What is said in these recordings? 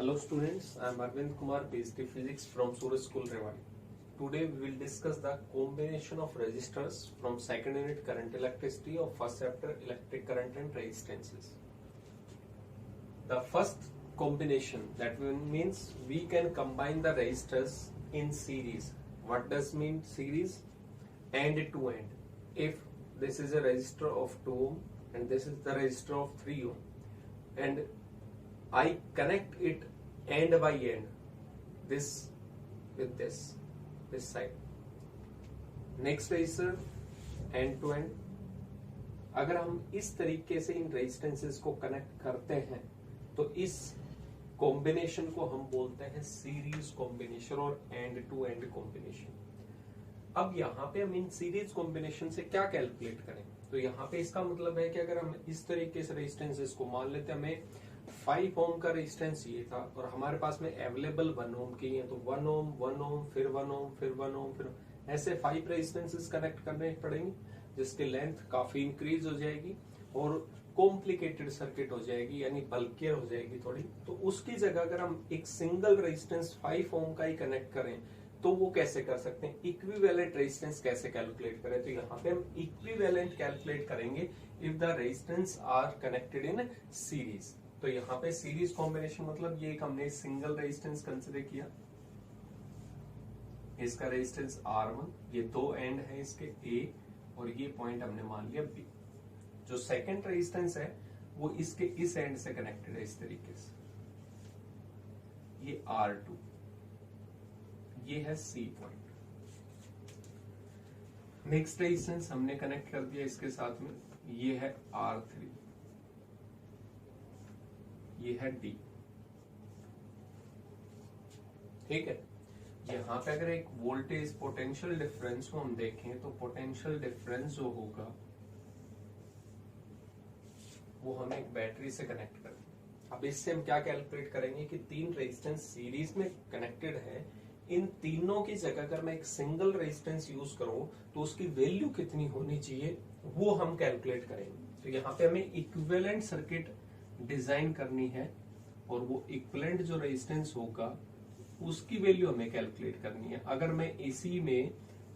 Hello students, I am Arvind Kumar, PhD Physics from Suraj School, Rewari. Today we will discuss the combination of resistors from second unit current electricity of first chapter electric current and resistances. The first combination, that means we can combine the resistors in series. What does mean series? End to end. If this is a resistor of 2 ohm and this is the resistor of 3 ohm and I connect it end by end, this with this side. Next resistor end to end. अगर हम इस तरीके से इन resistances को connect करते हैं तो इस कॉम्बिनेशन को हम बोलते हैं सीरीज कॉम्बिनेशन और एंड टू एंड कॉम्बिनेशन. अब यहाँ पे हम इन सीरीज कॉम्बिनेशन से क्या कैलकुलेट करें? तो यहाँ पे इसका मतलब है कि अगर हम इस तरीके से रेजिस्टेंसेस को मान लेते हैं, हमें 5 ओम का रेजिस्टेंस ये था और हमारे पास में अवेलेबल 1 ओम के हैं, तो 1 ओम 1 ओम फिर 1 ओम फिर 1 ओम फिर ऐसे 5 रेजिस्टेंसेस कनेक्ट करने पड़ेंगे, जिसकी लेंथ काफी इंक्रीज हो जाएगी और कॉम्प्लिकेटेड सर्किट हो जाएगी, यानी बल्कियर हो जाएगी थोड़ी. तो उसकी जगह अगर हम एक सिंगल रेजिस्टेंस 5 ओम का ही कनेक्ट करें तो वो कैसे कर सकते हैं? इक्विवेलेंट रेजिस्टेंस कैसे कैलकुलेट करें? तो यहाँ पे हम इक्विवेलेंट कैलकुलेट करेंगे if the resistance R connected in series. तो यहाँ पे सीरीज कॉम्बिनेशन मतलब ये एक हमने सिंगल रेजिस्टेंस कंसिडर किया, इसका रेजिस्टेंस R1, ये दो एंड है इसके A और ये पॉइंट हमने मान लिया B. जो सेकंड रेजिस्टेंस है वो इसके इस एंड से कनेक्टेड है इस तरीके से, ये R2, ये है C पॉइंट. नेक्स्ट रेजिस्टेंस हमने कनेक्ट कर दिया इसके साथ में, ये है R3, ये है D. ठीक है. यहां पे अगर एक वोल्टेज पोटेंशियल डिफरेंस को हम देखें तो पोटेंशियल डिफरेंस जो होगा वो हम एक बैटरी से कनेक्ट करेंगे. अब इससे हम क्या कैलकुलेट करेंगे कि 3 रेजिस्टेंस सीरीज में कनेक्टेड है, इन तीनों की जगह अगर मैं एक सिंगल रेजिस्टेंस यूज करूं तो उसकी वैल्यू कितनी होनी चाहिए वो हम कैलकुलेट करेंगे. तो यहाँ पे हमें इक्विवेलेंट सर्किट डिजाइन करनी है और वो इक्विवेलेंट जो रेजिस्टेंस होगा उसकी वैल्यू हमें कैलकुलेट करनी है. अगर मैं इसी में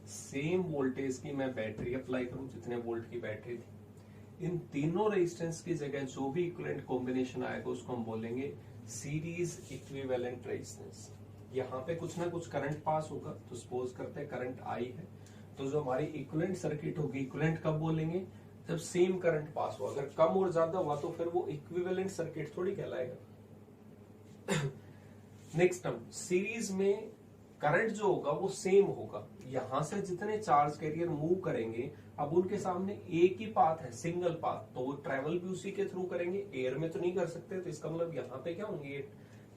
सेम वोल्टेज की मैं बैटरी अप्लाई करूं, जितने वोल्ट की बैटरी थी, इन तीनों रेजिस्टेंस की जगह जो भी इक्विवेलेंट कॉम्बिनेशन आएगा उसको हम बोलेंगे सीरीज इक्विवेलेंट रेजिस्टेंस. यहाँ पे कुछ ना कुछ करंट पास होगा, तो सपोज करते हैं करंट आई है, तो जो हमारी इक्विवेलेंट सर्किट होगी, इक्विवेलेंट कब बोलेंगे? जब सेम करंट पास हो. अगर कम और ज्यादा हुआ तो फिर वो इक्विवेलेंट सर्किट थोड़ी कहलाएगा. नेक्स्ट टर्म, सीरीज में करंट जो होगा वो सेम होगा. यहां से जितने चार्ज कैरियर मूव करेंगे, अब उनके सामने एक ही पाथ है, सिंगल पाथ, तो वो ट्रेवल भी उसी के थ्रू करेंगे, एयर में तो नहीं कर सकते. तो इसका मतलब यहाँ पे क्या होंगे,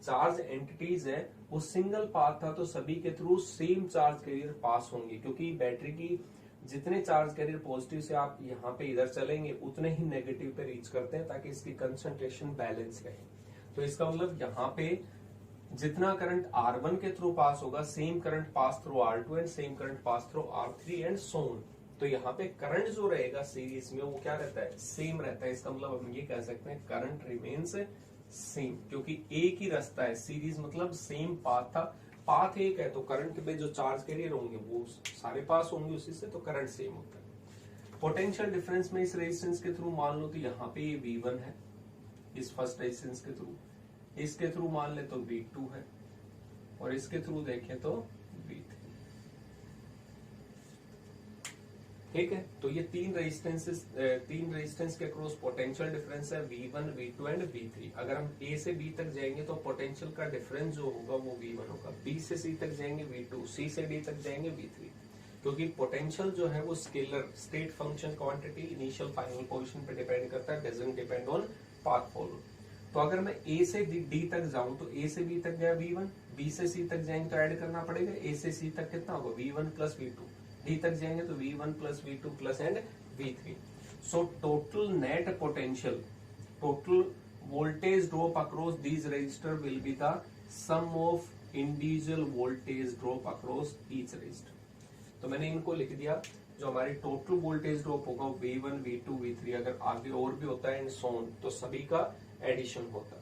चार्ज एंटिटीज है वो सिंगल पाथ था तो सभी के थ्रू सेम चार्ज कैरियर पास होंगे, क्योंकि बैटरी की जितने चार्ज कैरियर पॉजिटिव से आप यहाँ पे इधर चलेंगे उतने ही नेगेटिव पे रीच करते हैं ताकि इसकी कंसंट्रेशन बैलेंस रहे. तो इसका मतलब यहाँ पे जितना करंट R1 के थ्रू पास होगा, same current pass through R2 and same current pass through R3 and so on. तो यहाँ पे करंट जो रहेगा सीरीज में वो क्या रहता है? सेम रहता है. इसका मतलब हम ये कह सकते हैं करंट रिमेन्स सेम, क्योंकि एक ही रास्ता है. सीरीज मतलब सेम पाथ था, पाथ एक है, तो करंट पे जो चार्ज कैरियर होंगे वो सारे पास होंगे उसी से, तो करंट सेम होता है. पोटेंशियल डिफरेंस में इस रेजिस्टेंस के थ्रू मान लो तो यहाँ पे ये V1 है, इस फर्स्ट रेजिस्टेंस के थ्रू, इसके थ्रू मान ले तो V2 है और इसके थ्रू देखें तो V3. ठीक है. तो ये तीन रेजिस्टेंस के क्रॉस पोटेंशियल डिफरेंस है V1, V2 एंड V3. अगर हम A से B तक जाएंगे तो पोटेंशियल का डिफरेंस जो होगा वो V1 होगा. B से C तक जाएंगे V2, C से D तक जाएंगे V3. क्योंकि पोटेंशियल जो है वो scalar, state function, quantity, initial final position पे डिपेंड करता है, doesn't depend on path follow. तो अगर मैं A से D तक जाऊं तो A से B तक गया V1, B से C तक जाएंगे तो ऐड करना पड़ेगा. A से C तक कितना होगा? V1 plus V2. D तक जाएंगे तो V1 plus V2 plus and V3. So total net potential, total voltage drop across these resistor will be the sum of individual voltage drop across each resistor. तो मैंने इनको लिख दिया. जो हमारी टोटल वोल्टेज ड्रॉप होगा V1, V2, V3, अगर आगे और भी होता है एंड सो ऑन, तो सभी का एडिशन होता है.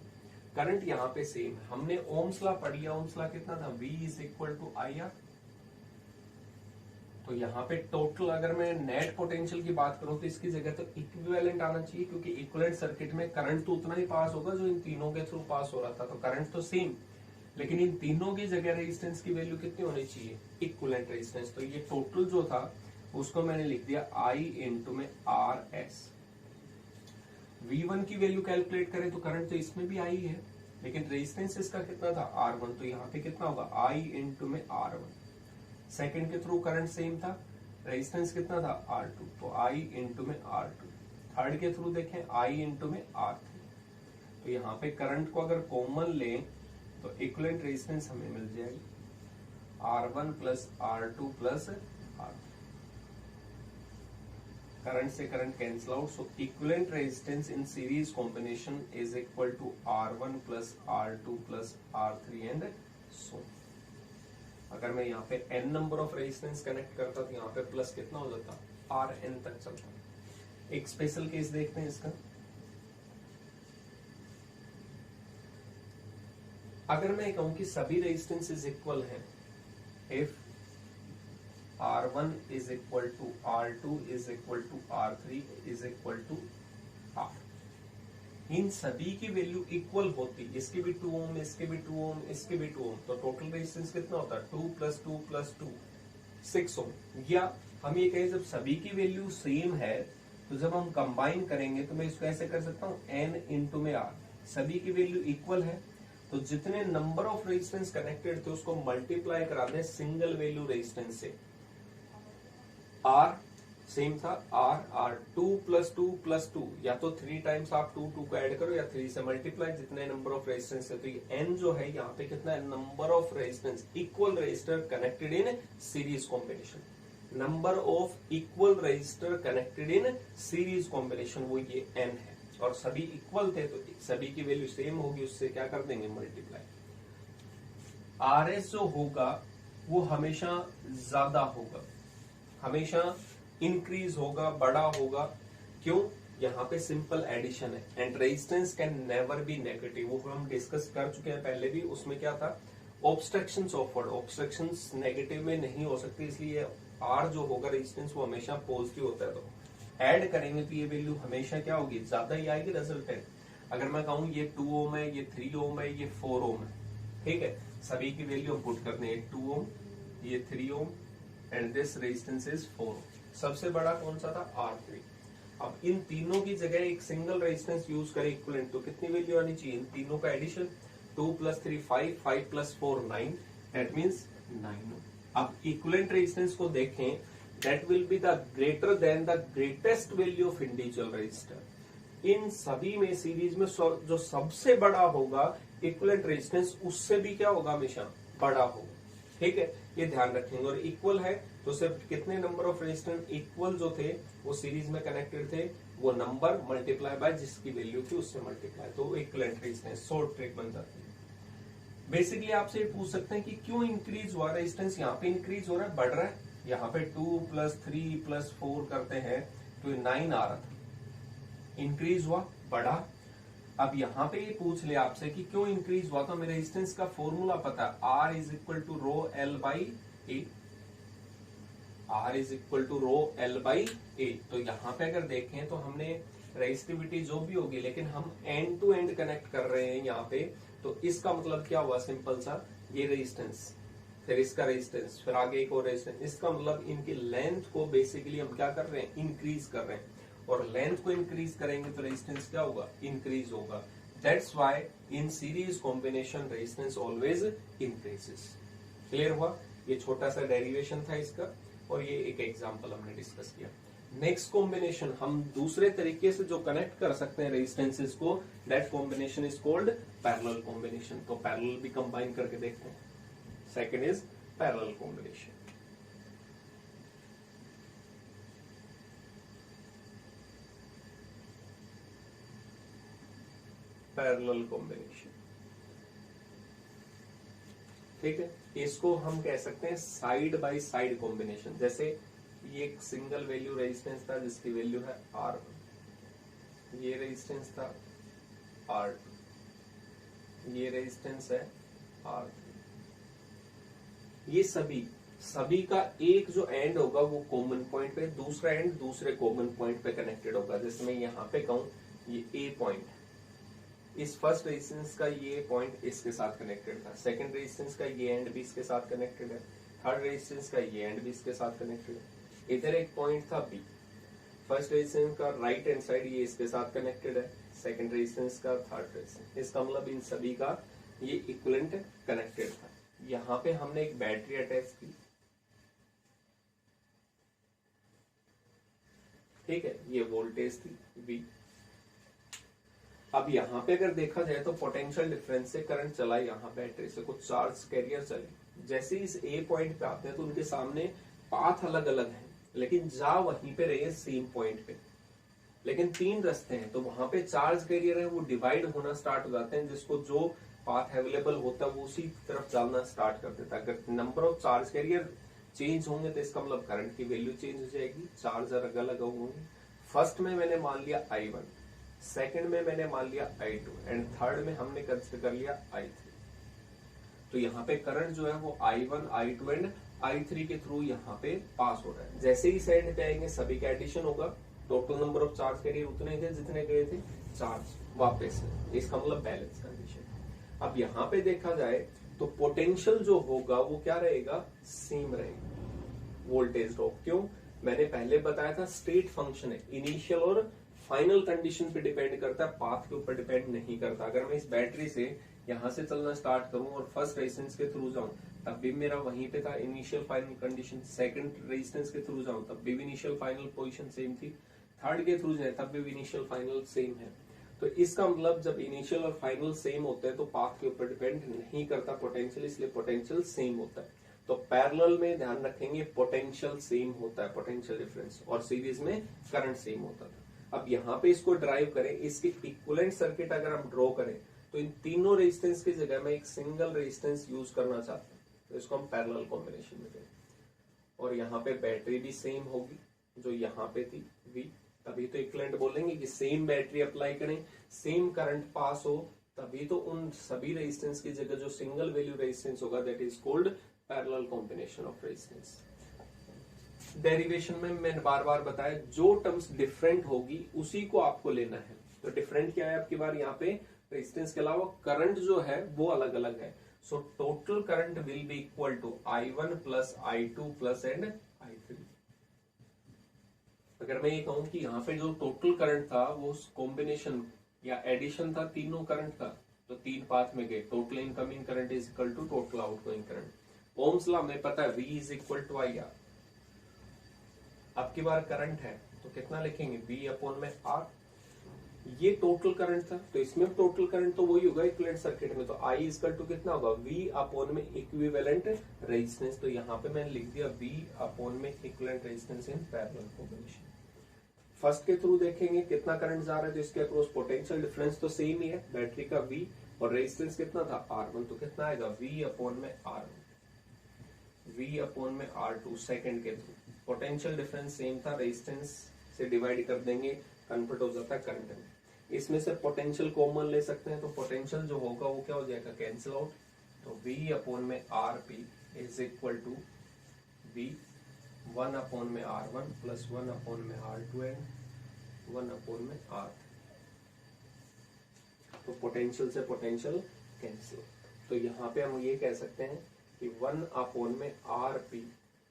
करंट यहाँ पे सेम है। हमने ओम्स लॉ पढ़ लिया, ओम्स लॉ कितना था, V is equal to IR। तो यहाँ पे टोटल अगर मैं नेट पोटेंशियल की बात करूं तो इसकी जगह तो इक्विवेलेंट आना चाहिए, क्योंकि इक्विवेलेंट सर्किट में करंट तो उतना ही पास होगा जो इन तीनों के थ्रू पास हो रहा था। तो करंट तो सेम, लेकिन इन तीनों की जगह रेजिस्टेंस की वैल्यू कितनी होनी चाहिए, इक्विवेलेंट रेजिस्टेंस। तो ये टोटल जो था उसको मैंने लिख दिया I इंटू में RS। V1 की वैल्यू कैलकुलेट करें तो करंट तो इसमें भी I है, लेकिन रेजिस्टेंस इसका कितना था R1, तो यहाँ पे कितना होगा I इंटू में R1। सेकंड के थ्रू करंट सेम था, रेजिस्टेंस कितना था R2, तो I इंटू में R2। थर्ड के थ्रू देखें I इंटू में R3। तो यहाँ पे करंट को अगर कॉमन लें तो इक्विवेलेंट रेजिस्टेंस हमें मिल जाएगी R1 plus R2 plus R3। Current से current cancel out, so equivalent resistance in series combination is equal to R1 plus R2 plus R3 and so. अगर मैं यहाँ पे n number of resistance connect करता तो यहाँ पे प्लस कितना हो जाता, Rn तक चलता। एक स्पेशल केस देखते हैं इसका। अगर मैं कहूं कि सभी रेजिस्टेंसेस इक्वल हैं, if R1 is equal to R2 is equal to R3 is equal to R, इन सभी की वैल्यू इक्वल होती, इसके भी 2 ओम, इसके भी 2 ओम, इसके भी 2 ओम, तो टोटल रेजिस्टेंस कितना होता है 2 प्लस 2 प्लस 2 6 ओम। या हम ये कहें जब सभी की वैल्यू सेम है तो जब हम कंबाइन करेंगे तो मैं इसको ऐसे कर सकता हूँ n इंटू में R। सभी की वैल्यू इक्वल है तो जितने नंबर ऑफ रेजिस्टेंस कनेक्टेड थे उसको मल्टीप्लाई करा दें सिंगल वैल्यू रेजिस्टेंस से। R सेम था R 2 प्लस 2, या तो 3 टाइम्स आप 2 को ऐड करो या 3 से मल्टीप्लाई, जितने नंबर ऑफ रेजिस्टेंस है। तो ये n जो है यहाँ पे कितना है, number of resistance equal resistor connected in series combination. Number of equal resistor connected in series combination वो ये n है, और सभी इक्वल थे तो सभी की वैल्यू सेम होगी, उससे क्या कर देंगे मल्टीप्लाई। RS जो होगा वो हमेशा ज्यादा होगा, हमेशा इंक्रीज होगा, बड़ा होगा। क्यों, यहाँ पे सिंपल एडिशन है, and resistance can never be negative. वो हम डिस्कस कर चुके हैं पहले भी, उसमें क्या था, ऑब्स्ट्रक्शंस ऑफवर्ड, ऑब्स्ट्रक्शंस नेगेटिव में नहीं हो सकती, इसलिए R जो होगा रेजिस्टेंस वो हमेशा पॉजिटिव होता है। तो ऐड करेंगे तो ये वैल्यू हमेशा क्या होगी, ज्यादा ही आएगी रिजल्टेंट। अगर मैं कहूँ ये 2 ओम है, ये 3 ओम है, ये 4 ओम है, ठीक है, सभी की वैल्यू पुट करते हैं, 2 ओम, ये 3 ohm and this resistance is 4 ओम। सबसे बड़ा कौन सा था, R3। अब इन तीनों की जगह एक सिंगल रेजिस्टेंस यूज करें इक्विवेलेंट, तो कितनी वैल्यू आनी चाहिए, इन तीनों का addition 2 plus 3 5, 5 plus 4 9, that means 9। अब इक्विवेलेंट रेजिस्टेंस को देखें, that will be the greater than the greatest value of individual resistor. इन सभी में सीरीज में जो सबसे बड़ा होगा इक्विवेलेंट रेजिस्टेंस उससे भी क्या होगा, हमेशा बड़ा होगा, ठीक है, ये ध्यान रखेंगे। और इक्वल है तो सिर्फ कितने नंबर ऑफ रेजिस्टेंस इक्वल जो थे वो सीरीज में कनेक्टेड थे, वो नंबर मल्टीप्लाई बाय जिसकी वैल्यू थी उससे मल्टीप्लाई, तो इक्विवेलेंट रेजिस्टेंस शॉर्ट ट्रिक बन जाती है। बेसिकली आपसे ये पूछ सकते हैं कि क्यों इंक्रीज हुआ रेजिस्टेंस, यहाँ पे इंक्रीज हो रहा है, बढ़ रहा है, यहाँ पे 2 प्लस 3 प्लस 4 करते हैं तो 9 आ रहा था, इंक्रीज हुआ, बढ़ा। अब यहाँ पे ये पूछ ले आपसे कि क्यों इंक्रीज हुआ, तो हमें रेजिस्टेंस का फॉर्मूला पता है, R is equal to rho L by A, R is equal to rho L by A. तो यहाँ पे अगर देखें तो हमने रेजिस्टिविटी जो भी होगी, लेकिन हम एंड टू एंड कनेक्ट कर रहे हैं यहाँ पे, तो इसका मतलब क्या हुआ, सिंपल सा, ये रेजिस्टेंस फिर इसका रेजिस्टेंस फिर आगे एक और रेजिस्टेंस, इसका मतलब इनकी लेंथ को बेसिकली हम क्या कर रहे हैं, इंक्रीज कर रहे हैं, और लेंथ को इंक्रीज करेंगे तो रेजिस्टेंस क्या होगा, इंक्रीज होगा। That's why in series combination resistance always increases. Clear हुआ, ये छोटा सा डेरिवेशन था इसका, और ये एक एग्जांपल हमने डिस्कस किया। नेक्स्ट कॉम्बिनेशन हम दूसरे तरीके से जो कनेक्ट कर सकते हैं रेजिस्टेंसेस को, that combination is called parallel combination. तो पैरेलल भी कंबाइन करके देखते हैं। Second is parallel combination. Parallel combination, ठीक है, इसको हम कह सकते हैं साइड बाय साइड कॉम्बिनेशन। जैसे ये एक सिंगल वैल्यू रेजिस्टेंस था जिसकी वैल्यू है R1, ये रेजिस्टेंस था R2, ये रेजिस्टेंस है R3। ये सभी का एक जो एंड होगा वो कॉमन पॉइंट पे, दूसरा एंड दूसरे कॉमन पॉइंट पे कनेक्टेड होगा। जैसे मैं यहाँ पे कहूँ ये A पॉइंट, इस फर्स्ट रेजिस्टेंस का ये पॉइंट इसके साथ कनेक्टेड था, सेकंड रेजिस्टेंस का ये एंड भी इसके साथ कनेक्टेड है, थर्ड रेजिस्टेंस का ये एंड भी इसके साथ कनेक्टेड है। इधर एक पॉइंट था B, फर्स्ट रेजिस्टेंस का राइट हैंड साइड ये इसके साथ कनेक्टेड है, सेकंड रेजिस्टेंस का, थर्ड रेजिस्टेंस। इसका मतलब इन सभी का ये इक्विवेलेंट कनेक्टेड था। यहाँ पे हमने एक बैटरी अटैच की, ठीक है, ये वोल्टेज थी V। अब यहाँ पे अगर देखा जाए तो पोटेंशियल डिफरेंस से करंट चला, यहाँ बैटरी से कुछ चार्ज कैरियर चले। जैसे इस A पॉइंट पे आते हैं तो उनके सामने पाथ अलग अलग है, लेकिन जा वहीं पे रहे सेम पॉइंट पे, लेकिन 3 रास्ते हैं, तो वहां पे चार्ज कैरियर है वो डिवाइड होना स्टार्ट हो जाते हैं, जिसको जो पाथ अवेलेबल होता है वो उसी तरफ जाना स्टार्ट कर देता है। अगर number of charge carrier change होंगे तो इसका मतलब करंट की वैल्यू चेंज हो जाएगी, चार्ज अलग अलग होंगे। फर्स्ट में मैंने मान लिया I1, सेकंड में मैंने मान लिया I2 एंड थर्ड में हमने कंसिडर कर लिया I3। तो यहाँ पे करंट जो है वो I1, I2 एंड I3 के थ्रू यहाँ पे पास हो रहा है। जैसे ही साइड पे आएंगे सभी का एडिशन होगा, total number of charge carrier उतने थे जितने गए थे चार्ज वापस, इसका मतलब बैलेंस कंडीशन। अब यहाँ पे देखा जाए तो पोटेंशियल जो होगा वो क्या रहेगा, सेम रहेगा। वोल्टेज ड्रॉप क्यों, मैंने पहले बताया था स्टेट फंक्शन है, इनिशियल और फाइनल कंडीशन पे डिपेंड करता है, पाथ के ऊपर डिपेंड नहीं करता। अगर मैं इस बैटरी से यहां से चलना स्टार्ट करूं और फर्स्ट रेजिस्टेंस के थ्रू जाऊं तब भी मेरा वहीं पे था initial final condition, second resistance के थ्रू जाऊं तब भी इनिशियल फाइनल पोजीशन सेम थी, थर्ड के थ्रू जाए तब भी इनिशियल फाइनल सेम है। तो इसका मतलब जब इनिशियल और फाइनल सेम होते हैं तो पाथ के ऊपर डिपेंड नहीं करता पोटेंशियल, इसलिए पोटेंशियल सेम होता है। तो पैरेलल में ध्यान रखेंगे पोटेंशियल सेम होता है, पोटेंशियल डिफरेंस, और सीरीज में करंट सेम होता था। अब यहाँ पे इसको ड्राइव करें, इसके इक्विवेलेंट सर्किट अगर हम ड्रॉ करें तो इन तीनों रेजिस्टेंस की जगह में एक सिंगल रेजिस्टेंस यूज करना चाहते हैं, तो इसको हम पैरेलल कॉम्बिनेशन में करें। और यहाँ पे बैटरी भी सेम होगी जो यहाँ पे थी V, तभी तो इक्विवेलेंट बोलेंगे कि सेम बैटरी अप्लाई करें, सेम करंट पास हो, तभी तो उन सभी रेजिस्टेंस की जगह जो सिंगल वैल्यू रेजिस्टेंस होगा that is called parallel combination of resistance. Derivation में मैंने बार बार बताया जो टर्म्स डिफरेंट होगी उसी को आपको लेना है। तो डिफरेंट क्या है आपकी बार यहाँ पे, रेजिस्टेंस के अलावा करंट जो है वो अलग अलग है। So total current will be equal to I1 plus I2 plus and I3। अगर मैं ये कहूं कि यहाँ पे जो टोटल करंट था वो कॉम्बिनेशन या एडिशन था तीनों करंट का, तो 3 पाथ में गए, total incoming current is equal to total outgoing current. Ohm's law में पता है V is equal to IR। अब की बार करंट है तो कितना लिखेंगे, V अपॉन में R। ये टोटल करंट था तो इसमें टोटल करंट तो वही होगा इक्विवेलेंट सर्किट में, तो I इक्वल टू कितना होगा, V अपॉन में इक्विवेलेंट रेजिस्टेंस। तो यहाँ पे मैंने लिख दिया V अपॉन में equivalent resistance in parallel combination. First के थ्रू देखेंगे कितना करंट जा रहा है, तो इसके अक्रॉस पोटेंशियल डिफरेंस तो सेम ही है, बैटरी का V और रेजिस्टेंस कितना था R1, तो कितना आएगा V अपॉन में R1, V अपॉन में R2। सेकंड के थ्रू पोटेंशियल डिफरेंस सेम था, रेजिस्टेंस से डिवाइड कर देंगे, कन्वर्ट हो जाता है करंट में। इसमें से पोटेंशियल कॉमन ले सकते हैं, तो पोटेंशियल जो होगा वो क्या हो जाएगा, कैंसिल आउट। तो V अपॉन में RP is equal to V 1 upon में R1 प्लस 1 अपॉन में R2 एंड 1 अपॉन में R। तो पोटेंशियल से पोटेंशियल कैंसिल। तो यहाँ पे हम ये कह सकते हैं कि 1 अपॉन में RP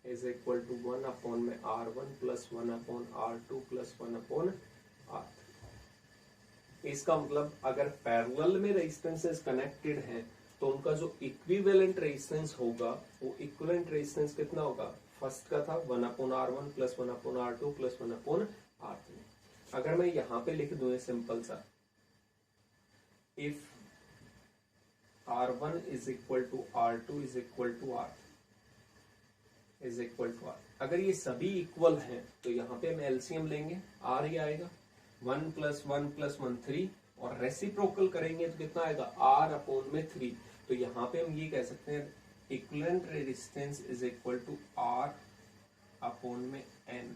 is equal to 1 upon में R1 plus 1 upon R2 plus 1 upon R। इसका मतलब अगर पैरेलल में रेजिस्टेंसेस कनेक्टेड हैं तो उनका जो इक्विवेलेंट रेजिस्टेंस होगा वो इक्विवेलेंट रेजिस्टेंस कितना होगा, फर्स्ट का था 1 upon R1 plus 1 upon R2 plus 1 upon R3। अगर मैं यहाँ पे लिख दूं सिंपल सा, if R1 is equal to R2 is equal to R is equal to R, अगर ये सभी इक्वल हैं तो यहाँ पे हम एलसीएम लेंगे, R ही आएगा, 1 प्लस 1 प्लस 1 3, और रेसिप्रोकल करेंगे तो कितना आएगा R अपॉन में 3। तो यहाँ पे हम ये कह सकते हैं equivalent resistance is equal to R upon में N,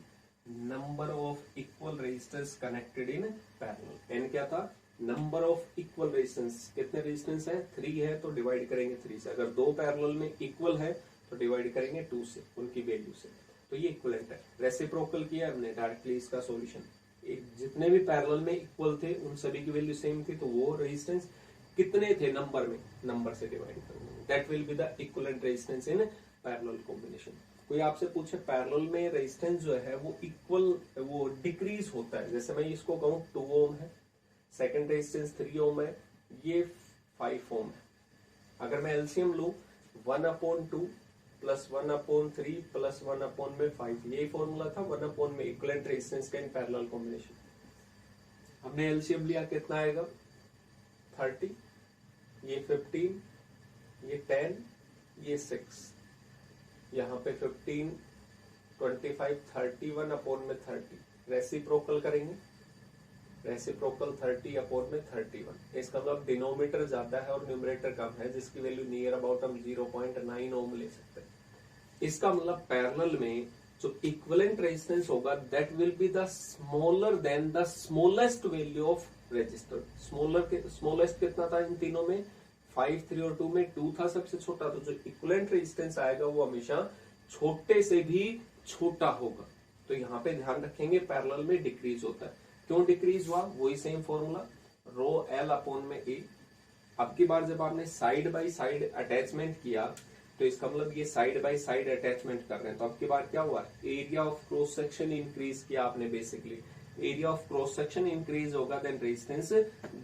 number of equal resistors connected in parallel. N क्या था, नंबर ऑफ इक्वल रेजिस्टेंस, कितने रेजिस्टेंस है 3 है तो डिवाइड करेंगे 3 से, अगर दो पैरेलल में इक्वल है तो डिवाइड करेंगे 2 से, उनकी वैल्यू से, तो ये इक्विवेलेंट है। रेसिप्रोकल किया हमने डायरेक्टली इसका सॉल्यूशन, जितने भी पैरेलल में इक्वल थे उन सभी की वैल्यू सेम थी, तो वो रेजिस्टेंस कितने थे नंबर में, नंबर से डिवाइड करेंगे, that will be the equivalent resistance in parallel combination. कोई आपसे पूछे पैरेलल में रेजिस्टेंस जो है वो इक्वल, वो डिक्रीज होता है, जैसे मैं इसको कहूँ 2 ओम है, सेकंड रेजिस्टेंस 3 ओम है, ये 5 ओम है। अगर मैं एलसीएम लू 1/2 प्लस 1/3 प्लस 1/5, यही फॉर्मूला था 1 में इक्विवेलेंट रेजिस्टेंस का इन पैरेलल कॉम्बिनेशन। हमने एलसीएम लिया, कितना आएगा 30, ये 15, ये 10, ये 6, यहाँ पे 15, 25, 31/30, रेसिप्रोकल करेंगे, रेसिप्रोकल 30/31, इसका मतलब डिनोमिनेटर ज्यादा है और न्यूमरेटर कम है, जिसकी वैल्यू नियर अबाउट हम 0.9 ओम ले सकते हैं। इसका मतलब पैरेलल में जो इक्विवेलेंट रेजिस्टेंस होगा that will be the smaller than the smallest value of resistor. Smallest कितना था इन तीनों में, 5, 3 और 2 में 2 था सबसे छोटा, तो जो इक्विवेलेंट रेजिस्टेंस आएगा वो हमेशा छोटे से भी छोटा होगा। तो यहाँ पे ध्यान रखेंगे पैरेलल में डिक्रीज होता है, क्यों डिक्रीज हुआ, वही same formula rho L upon में ए। अब की बार जब आपने साइड बाय साइड अटैचमेंट किया तो इसका मतलब ये साइड बाय साइड अटैचमेंट कर रहे हैं, तो अब की बार क्या हुआ, area of cross section increase किया आपने, basically area of cross section increase होगा देन रेजिस्टेंस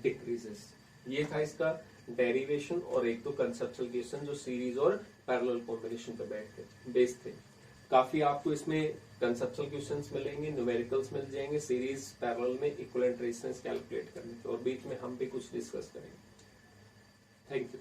डिक्रीजेस। ये था इसका डेरिवेशन और एक तो कंसेप्चुअल क्वेश्चन जो सीरीज और पैरेलल कॉम्बिनेशन पे बेस्ड थे। काफी आपको इसमें कंसेप्चुअल क्वेश्चंस मिलेंगे, न्यूमेरिकल्स मिल जाएंगे, सीरीज पैरेलल में इक्विवेलेंट रेजिस्टेंस कैलकुलेट करने के, और बीच में हम भी कुछ डिस्कस करेंगे। Thank you.